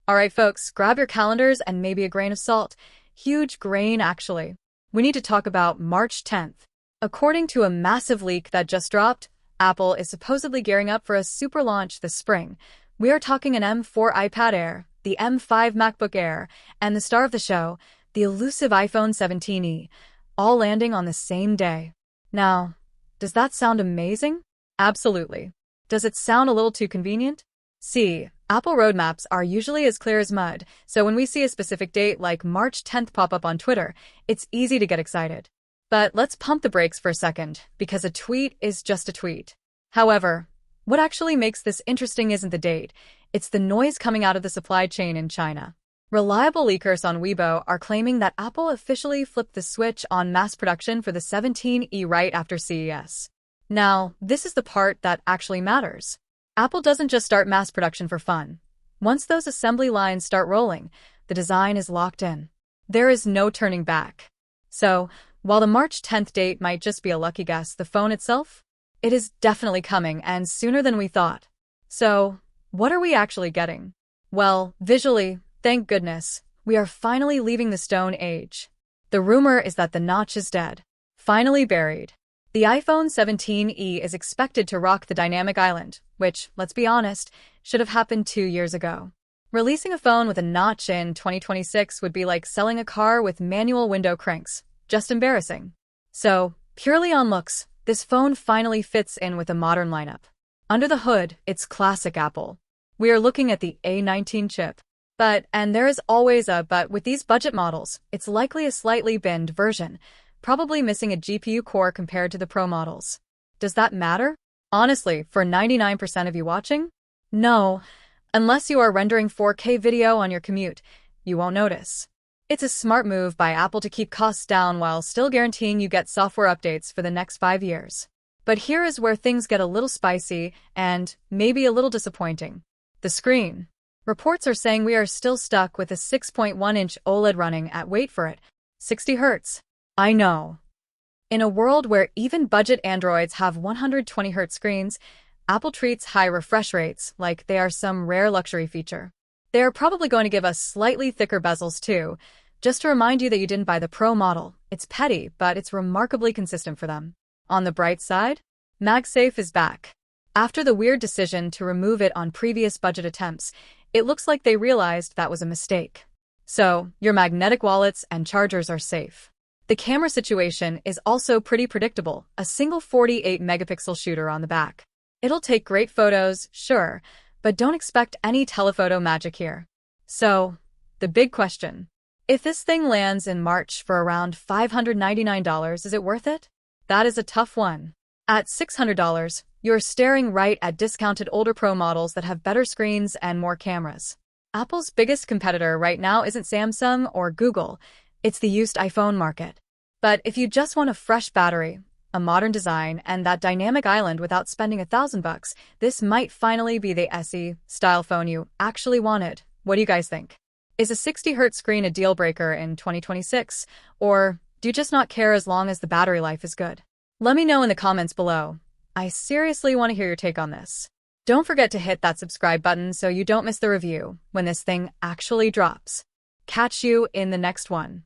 Alright folks, grab your calendars and maybe a grain of salt. Huge grain, actually. We need to talk about March 10th. According to a massive leak that just dropped, Apple is supposedly gearing up for a super launch this spring. We are talking an M4 iPad Air, the M5 MacBook Air, and the star of the show, the elusive iPhone 17e, all landing on the same day. Now, does that sound amazing? Absolutely. Does it sound a little too convenient? See, Apple roadmaps are usually as clear as mud, so when we see a specific date like March 10th pop up on Twitter, it's easy to get excited. But let's pump the brakes for a second, because a tweet is just a tweet. However, what actually makes this interesting isn't the date, it's the noise coming out of the supply chain in China. Reliable leakers on Weibo are claiming that Apple officially flipped the switch on mass production for the 17e right after CES. Now, this is the part that actually matters. Apple doesn't just start mass production for fun. Once those assembly lines start rolling, the design is locked in. There is no turning back. So, while the March 10th date might just be a lucky guess, the phone itself? It is definitely coming, and sooner than we thought. So, what are we actually getting? Well, visually, thank goodness, we are finally leaving the Stone Age. The rumor is that the notch is dead. Finally buried. The iPhone 17e is expected to rock the dynamic island, which, let's be honest, should have happened 2 years ago. Releasing a phone with a notch in 2026 would be like selling a car with manual window cranks. Just embarrassing. So, purely on looks, this phone finally fits in with a modern lineup. Under the hood, it's classic Apple. We are looking at the A19 chip. And there is always a but with these budget models, it's likely a slightly binned version, probably missing a GPU core compared to the Pro models. Does that matter? Honestly, for 99% of you watching? No. Unless you are rendering 4K video on your commute, you won't notice. It's a smart move by Apple to keep costs down while still guaranteeing you get software updates for the nenext 5 years. But here is where things get a little spicy and maybe a little disappointing. The screen. Reports are saying we are still stuck with a 6.1-inch OLED running at, wait for it, 60 Hz. I know. In a world where even budget Androids have 120 Hz screens, Apple treats high refresh rates like they are some rare luxury feature. They are probably going to give us slightly thicker bezels too, just to remind you that you didn't buy the Pro model. It's petty, but it's remarkably consistent for them. On the bright side, MagSafe is back. After the weird decision to remove it on previous budget attempts, it looks like they realized that was a mistake. So, your magnetic wallets and chargers are safe. The camera situation is also pretty predictable, a single 48-megapixel shooter on the back. It'll take great photos, sure, but don't expect any telephoto magic here. So, the big question. If this thing lands in March for around $599, is it worth it? That is a tough one. At $600, you're staring right at discounted older Pro models that have better screens and more cameras. Apple's biggest competitor right now isn't Samsung or Google, it's the used iPhone market. But if you just want a fresh battery, a modern design, and that dynamic island without spending $1,000, this might finally be the SE-style phone you actually wanted. What do you guys think? Is a 60 Hz screen a deal breaker in 2026, or do you just not care as long as the battery life is good? Let me know in the comments below. I seriously want to hear your take on this. Don't forget to hit that subscribe button so you don't miss the review when this thing actually drops. Catch you in the next one.